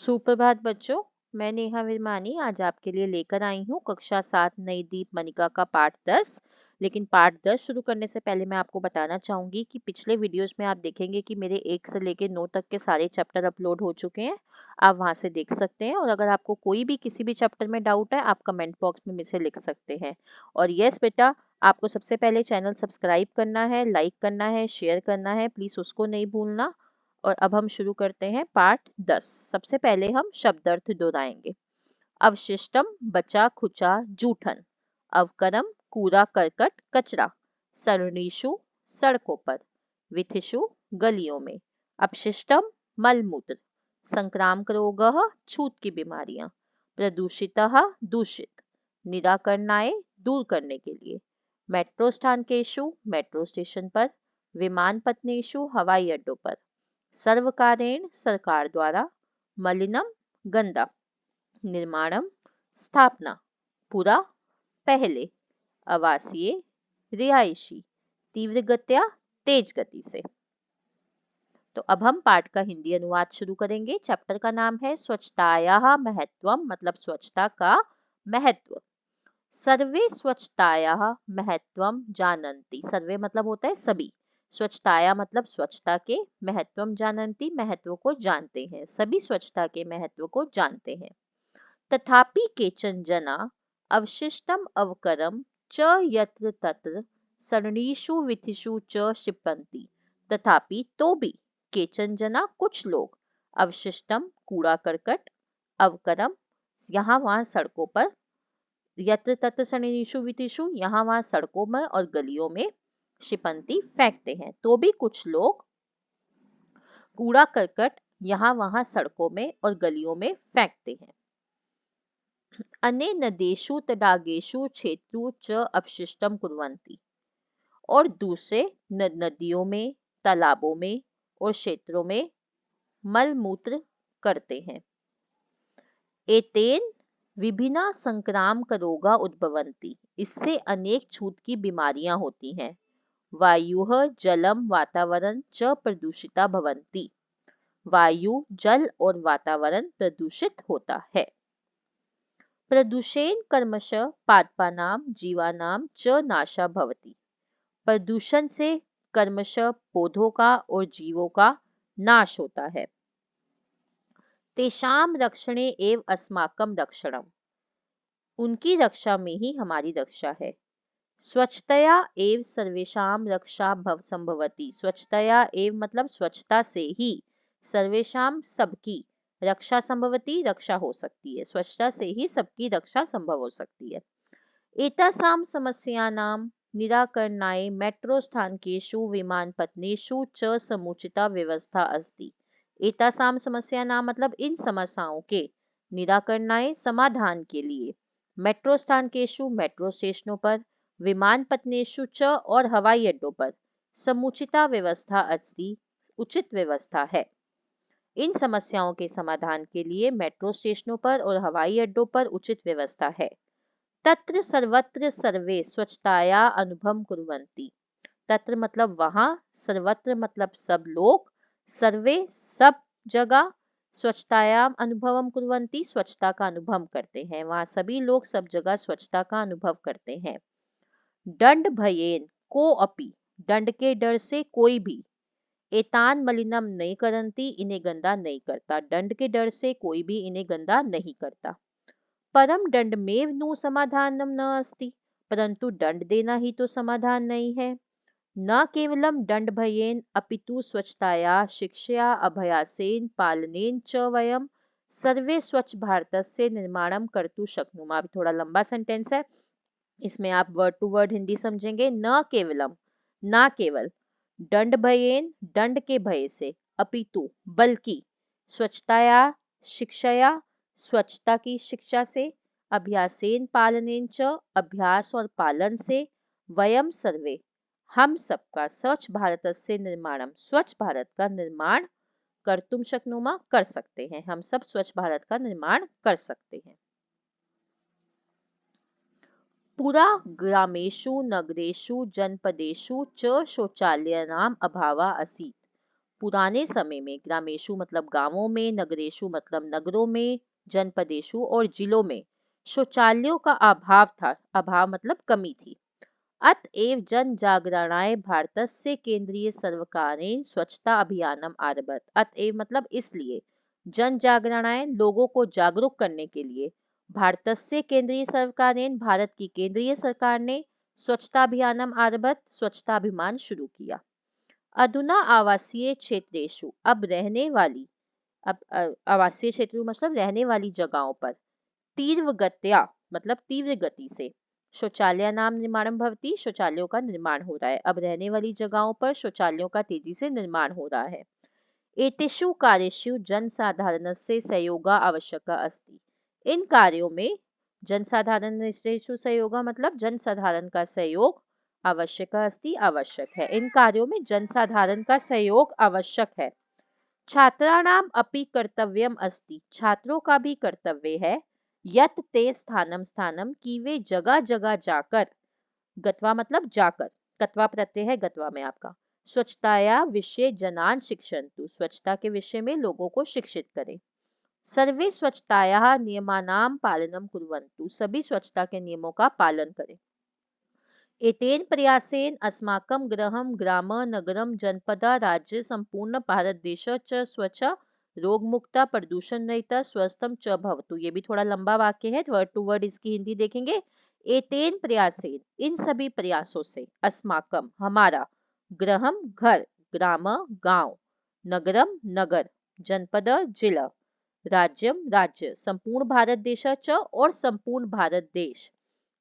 सुप्रभात बच्चों। मैं नेहा विरमानी आज आपके लिए लेकर आई हूँ कक्षा 7 नई दीप मनिका का पाठ 10। लेकिन पाठ 10 शुरू करने से पहले मैं आपको बताना चाहूंगी कि पिछले वीडियोस में आप देखेंगे कि मेरे 1 से लेकर 9 तक के सारे चैप्टर अपलोड हो चुके हैं। आप वहां से देख सकते हैं और अगर आपको कोई भी किसी भी चैप्टर में डाउट है आप कमेंट बॉक्स में मुझसे लिख सकते हैं। और यस बेटा, आपको सबसे पहले चैनल सब्सक्राइब करना है, लाइक करना है, शेयर करना है, प्लीज उसको नहीं भूलना। और अब हम शुरू करते हैं पाठ 10। सबसे पहले हम शब्दार्थ दोहराएंगे। अवशिष्टम बचा खुचा जूठन, अवकरम कूड़ा करकट कचरा, सरणीषु सड़कों पर, विथिषु गलियों में, अपशिष्टम मलमूत्र, संक्रामक रोगः छूत की बीमारियां, प्रदूषितः दूषित, निराकरणाय दूर करने के लिए, मेट्रो स्थानकेषु मेट्रो स्टेशन पर, विमानपत्नेषु हवाई अड्डों पर, सर्वकारेण सरकार द्वारा, मलिनम गंदा, निर्माणम स्थापना पूरा पहले, आवासीय रिहायशी, तीव्र गत्या तेज गति से। तो अब हम पाठ का हिंदी अनुवाद शुरू करेंगे। चैप्टर का नाम है स्वच्छतायाः महत्वम, मतलब स्वच्छता का महत्व। सर्वे स्वच्छतायाः महत्वम जानन्ति, सर्वे मतलब होता है सभी, स्वच्छताया मतलब स्वच्छता के, महत्वम जानन्ति महत्व को जानते हैं, सभी स्वच्छता के महत्व को जानते हैं। तथापि केचन जना अवशिष्टम अवकरम च यत्र तत्र सरणीषु विथिषु च क्षिपन्ति, तथापि तो भी केचन जना कुछ लोग, अवशिष्टम कूड़ा करकट, अवकरम यहाँ वहां सड़कों पर, यत्र तत्र सरणीषु विथिषु यहाँ वहां सड़कों में और गलियों में, क्षिपन्ति फेंकते हैं, तो भी कुछ लोग कूड़ा करकट यहाँ वहां सड़कों में और गलियों में फेंकते हैं। अन्य नदेषु तडागेषु क्षेत्रु च अपशिष्टम कुर्वन्ति, और दूसरे नदियों में, तालाबों में और क्षेत्रों में मल मूत्र करते हैं। एतेन विभिन्ना संक्रामक रोगा उद्भवन्ति, इससे अनेक छूत की बीमारियां होती हैं। वायुः जलम वातावरण च प्रदूषिता भवन्ति, वायु जल और वातावरण प्रदूषित होता है। प्रदूषेण कर्मशः पादपानां जीवानां च नाशः भवति, प्रदूषण से कर्मशः पौधों का और जीवों का नाश होता है। तेषां रक्षणे एव अस्माकं रक्षणम्, उनकी रक्षा में ही हमारी रक्षा है। स्वच्छतया एव सर्वेषां रक्षा संभवति, स्वच्छतया एव मतलब स्वच्छता से ही, सर्वेषां सबकी, रक्षा संभवती रक्षा हो सकती है, स्वच्छता से ही सबकी रक्षा संभव हो सकती है। एतासां समस्यानां निराकरणाय मेट्रो स्थानकेषु विमानपत्नेषु च समुचिता व्यवस्था अस्ति। एतासां समस्यानां मतलब इन समस्याओं के, निराकरणाय समाधान के लिए, मेट्रो स्थानकेषु मेट्रो स्टेशनों पर, विमानपत्नेषु च और हवाई अड्डों पर, समुचिता व्यवस्था अस्ति उचित व्यवस्था है। इन समस्याओं के समाधान के लिए मेट्रो स्टेशनों पर और हवाई अड्डों पर उचित व्यवस्था है। तत्र सर्वत्र सर्वे स्वच्छताया अनुभव कुर्वन्ति, तत्र मतलब वहां, सर्वत्र मतलब सब लोग, सर्वे सब जगह, स्वच्छतायाम अनुभवम कुर्वन्ति स्वच्छता का अनुभव करते हैं, वहां सभी लोग सब जगह स्वच्छता का अनुभव करते हैं। दंड भयेन को अपि, दंड के डर से कोई भी, एतान मलिनम नहीं करन्ति इन्हें गंदा नहीं करता, दंड के डर से कोई भी इन्हें गंदा नहीं करता। परम दंड में नु समाधानम न अस्ति, परंतु दंड देना ही तो समाधान नहीं है। न केवलम दंड भयेन अपितु स्वच्छताया शिक्षया अभयासेन पालनेन च वयम सर्वे स्वच्छ भारतस्य निर्माणम कर्तु शक्नुमः। अभी थोड़ा लंबा सेंटेंस है, इसमें आप वर्ड टू वर्ड हिंदी समझेंगे। न केवलम, ना केवल, दंड भयेन दंड के भय से, अपितु बल्कि, स्वच्छताया शिक्षया स्वच्छता की शिक्षा से, अभ्यासेन पालनेन च अभ्यास और पालन से, वयम सर्वे हम सबका स्वच्छ भारत से निर्माणम स्वच्छ भारत का निर्माण कर्तुम शक्नुमा कर सकते हैं, हम सब स्वच्छ भारत का निर्माण कर सकते हैं। पुरा ग्रामेषु नगरेषु जनपदेषु च शौचालयानाम् अभावः आसीत्, पुराने समय में ग्रामेशु मतलब गांवों में, नगरेशु मतलब नगरों में, जनपदेशु और जिलों में शौचालयों का अभाव था। अभाव मतलब कमी थी। अतएव जन जागरणाय भारतस्य केंद्रीय सर्वकारेण स्वच्छता अभियानम आरभत। अतएव मतलब इसलिए, जन जागरणाय लोगों को जागरूक करने के लिए, भारतस्य केंद्रीय सर्वकारेण भारत की केंद्रीय सरकार ने स्वच्छता अभियानम आरभत स्वच्छता अभियान शुरू किया। अधुना आवासीय क्षेत्रेषु अब रहने वाली, अब आवासीय क्षेत्र मतलब रहने वाली जगहों पर तीव्र गत्या मतलब तीव्र गति से शौचालय नाम निर्माणम भवति शौचालयों का निर्माण हो रहा है। अब रहने वाली जगहों पर शौचालयों का तेजी से निर्माण हो रहा है। एतेषु कार्येषु जनसाधारणस्य सहयोगा आवश्यक अस्ति। इन कार्यों में जनसाधारणस्य सहयोगा मतलब जनसाधारण का सहयोग आवश्यक अस्ति आवश्यक है। इन कार्यों में जनसाधारण का सहयोग आवश्यक है। छात्राणाम अपि कर्तव्यम अस्ति। छात्रों का भी कर्तव्य है। यत ते स्थानम स्थानम की वे जगह जगह जाकर, गत्वा मतलब जाकर, कत्वा प्रत्यय है गत्वा में आपका, स्वच्छताया विषय जनान शिक्षन्तु स्वच्छता के विषय में लोगों को शिक्षित करें। सर्वे स्वच्छताया नियमानाम पालनम कुर्वन्तु सभी स्वच्छता के नियमों का पालन करें। एतेन प्रयासेन अस्माकं गृहं ग्राम नगरम जनपद राज्य संपूर्ण भारत देश च स्वच्छ रोग मुक्ता प्रदूषण रहित स्वस्थम च भवतु। ये भी थोड़ा लंबा वाक्य है, वर्ड टू वर्ड इसकी हिंदी देखेंगे। एतेन प्रयासेन इन सभी प्रयासों से, अस्माकम हमारा, गृहम घर, ग्राम गांव, नगरम नगर, जनपद जिला, राज्यम राज्य, संपूर्ण भारत देश च और संपूर्ण भारत देश,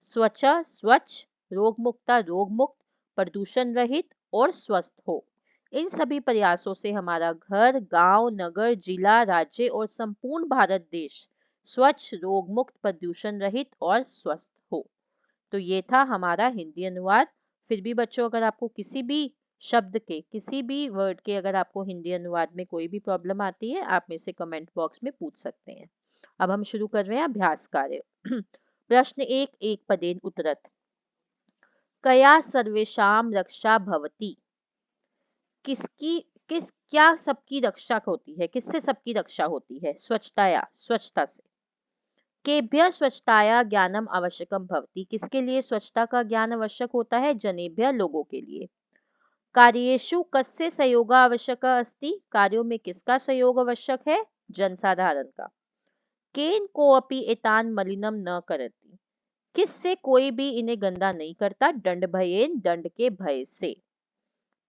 स्वच्छ स्वच्छ, रोग मुक्ता रोग मुक्त, प्रदूषण रहित और स्वस्थ हो। इन सभी प्रयासों से हमारा घर, गांव, नगर, जिला, राज्य और संपूर्ण भारत देश स्वच्छ, रोग मुक्त, प्रदूषण रहित और स्वस्थ हो। तो ये था हमारा हिंदी अनुवाद। फिर भी बच्चों, अगर आपको किसी भी शब्द के, किसी भी वर्ड के अगर आपको हिंदी अनुवाद में कोई भी प्रॉब्लम आती है, आप में से कमेंट बॉक्स में पूछ सकते हैं। अब हम शुरू कर रहे हैं अभ्यास कार्य। प्रश्न एक पदेन उत्तरत। कया सर्वेषां रक्षा भवति। किसकी क्या सबकी रक्षा होती है, किससे सबकी रक्षा होती है? स्वच्छताया स्वच्छता से। केभ्य स्वच्छताया ज्ञानम आवश्यकम भवति। किसके लिए स्वच्छता का ज्ञान आवश्यक होता है? जनेभ्य लोगों के लिए। कार्येषु कस्य सहयोग आवश्यक अस्ति। कार्यों में किसका सहयोग आवश्यक है? जनसाधारण का। केन कोऽपि एतान मलिनम न करति। किससे कोई भी इन्हें गंदा नहीं करता? दंड भयेन दंड के भय से।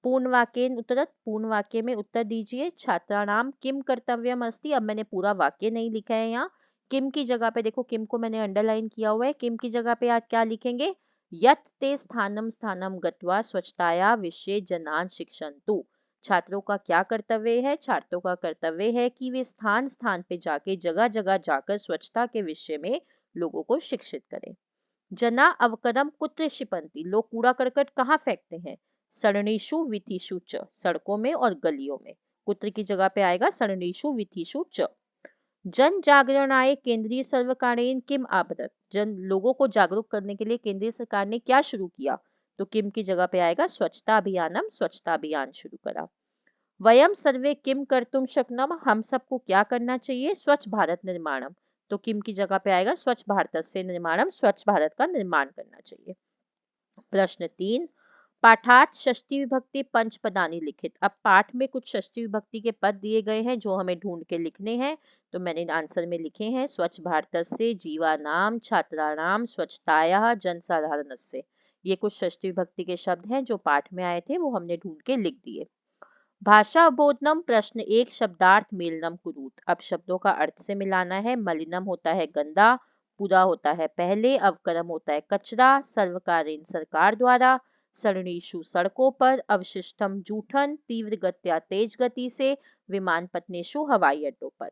पूर्ण वाक्येन उत्तरत। पूर्ण वाक्य में उत्तर दीजिए। छात्राणाम किम कर्तव्यम अस्ति। अब मैंने पूरा वाक्य नहीं लिखा है यहाँ, किम की जगह पे देखो, किम को मैंने अंडरलाइन किया हुआ है। किम की जगह पे आज क्या लिखेंगे? यत ते स्थानम स्थानम गत्वा स्वच्छताया विषय जनान शिक्षन्तु। छात्रों का क्या कर्तव्य है? छात्रों का कर्तव्य है कि वे स्थान स्थान पे जाके, जगह जगह जाकर स्वच्छता के विषय में लोगों को शिक्षित करें। जना अवकरम कुत्र क्षिपन्ति। लोग कूड़ा करकट कहाँ फेंकते हैं? सरणीषु विथिषु च। सड़कों में और गलियों में। कुत्र की जगह पे आएगा सरणीषु विथिषु च। जन जागरणाय केंद्रीय सर्वकारेण किम आबदत। जन लोगों को जागरूक करने के लिए केंद्रीय सरकार ने क्या शुरू किया? तो किम की जगह पे आएगा स्वच्छता अभियानम, स्वच्छता अभियान शुरू करा। वयम सर्वे किम कर्तुम शक्नम। हम सबको क्या करना चाहिए? स्वच्छ भारत निर्माणम। तो किम की जगह पे आएगा स्वच्छ भारत से निर्माणम, स्वच्छ भारत का निर्माण करना चाहिए। प्रश्न 3। पाठात षष्ठी विभक्ति पंच पदानी लिखित। अब पाठ में कुछ षष्ठी विभक्ति के पद दिए गए हैं जो हमें ढूंढ के लिखने हैं। तो मैंने आंसर में लिखे हैं स्वच्छ भारत से, जीवानाम, छात्राणाम, स्वच्छताया, जनसाधारणस्य। ये कुछ षष्ठी विभक्ति के शब्द हैं जो पाठ में आए थे, वो हमने ढूंढ के लिख दिए। भाषा बोधनम प्रश्न 1 शब्दार्थ मेलनम कुरूत। अब शब्दों का अर्थ से मिलाना है। मलिनम होता है गंदा, पूरा होता है पहले, अवकरम होता है कचरा, सर्वकारीन सरकार द्वारा, सरणीषु सड़कों पर, अवशिष्टम जूठन, तीव्र गत्या तेज गति से, विमान पत्नेषु हवाई अड्डों पर।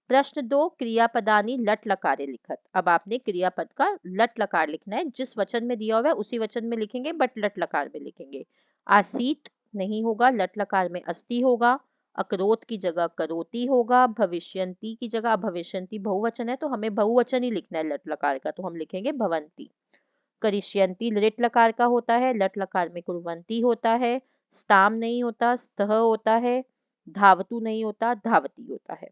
प्रश्न 2 क्रियापदानी लट लकारे लिखत। अब आपने क्रियापद का लट लकार लिखना है। जिस वचन में दिया हुआ है उसी वचन में लिखेंगे, बट लट लकार में लिखेंगे। आसीत नहीं होगा, लट लकार में अस्ति होगा। अकरोत की जगह करोती होगा। भविष्यंती की जगह, भविष्यंती बहुवचन है तो हमें बहुवचन ही लिखना है लट लकार का, तो हम लिखेंगे भवंती। करिष्यंती लिट लकार का होता है, लट लकार में कुर्वंती होता है। स्ताम नहीं होता, स्तः होता है। धावतु नहीं होता, धावती होता है।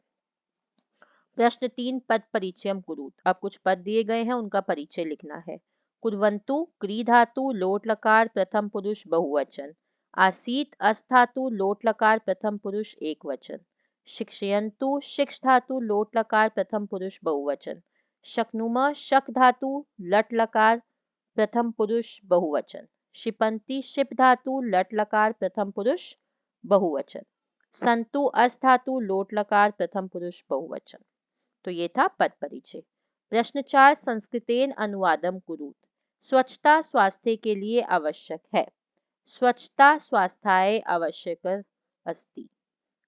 प्रश्न 3 पद परिचयम कुरुत। अब कुछ पद दिए गए हैं, उनका परिचय लिखना है। कुर्वन्तु क्री धातु लोट लकार प्रथम पुरुष बहुवचन। आसीत अस धातु लोट लकार प्रथम पुरुष एक वचन। शिक्षयन्तु शिक्ष धातु लोट लकार प्रथम पुरुष बहुवचन। शक्नुम शक धातु लट लकार प्रथम पुरुष बहुवचन। शिपन्ति शिप धातु लट लकार प्रथम पुरुष बहुवचन। संतु अस धातु लोट लकार प्रथम पुरुष बहुवचन। तो ये था पद परिचय। प्रश्न 4 संस्कृतेन अनुवादम कुरुत। स्वच्छता स्वास्थ्य के लिए आवश्यक है। स्वच्छता स्वास्थ्याय आवश्यक अस्ति।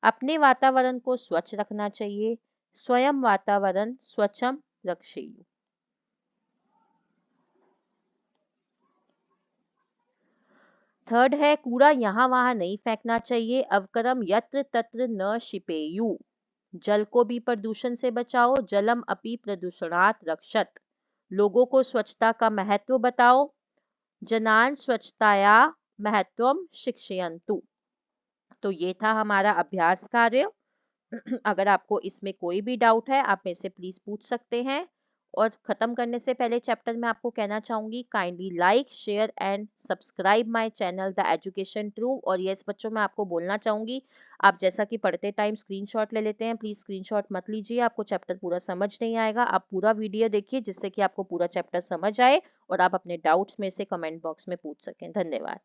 अपने वातावरण को स्वच्छ रखना चाहिए। स्वयं वातावरण स्वच्छम रक्षेयु। थर्ड है कूड़ा यहाँ वहां नहीं फेंकना चाहिए। अवकरम यत्र तत्र न शिपेयु। जल को भी प्रदूषण से बचाओ। जलम अपि प्रदूषणात् रक्षत। लोगों को स्वच्छता का महत्व बताओ। जनान स्वच्छताया महत्वम शिक्षयन्तु। तो ये था हमारा अभ्यास कार्य। अगर आपको इसमें कोई भी डाउट है आप मेरे से प्लीज पूछ सकते हैं। और खत्म करने से पहले चैप्टर में आपको कहना चाहूंगी, kindly like share and subscribe my channel the education true. और यस बच्चों, मैं आपको बोलना चाहूंगी, आप जैसा कि पढ़ते टाइम स्क्रीनशॉट ले लेते हैं, प्लीज स्क्रीनशॉट मत लीजिए, आपको चैप्टर पूरा समझ नहीं आएगा। आप पूरा वीडियो देखिए जिससे कि आपको पूरा चैप्टर समझ आए और आप अपने डाउट्स में से कमेंट बॉक्स में पूछ सकें। धन्यवाद।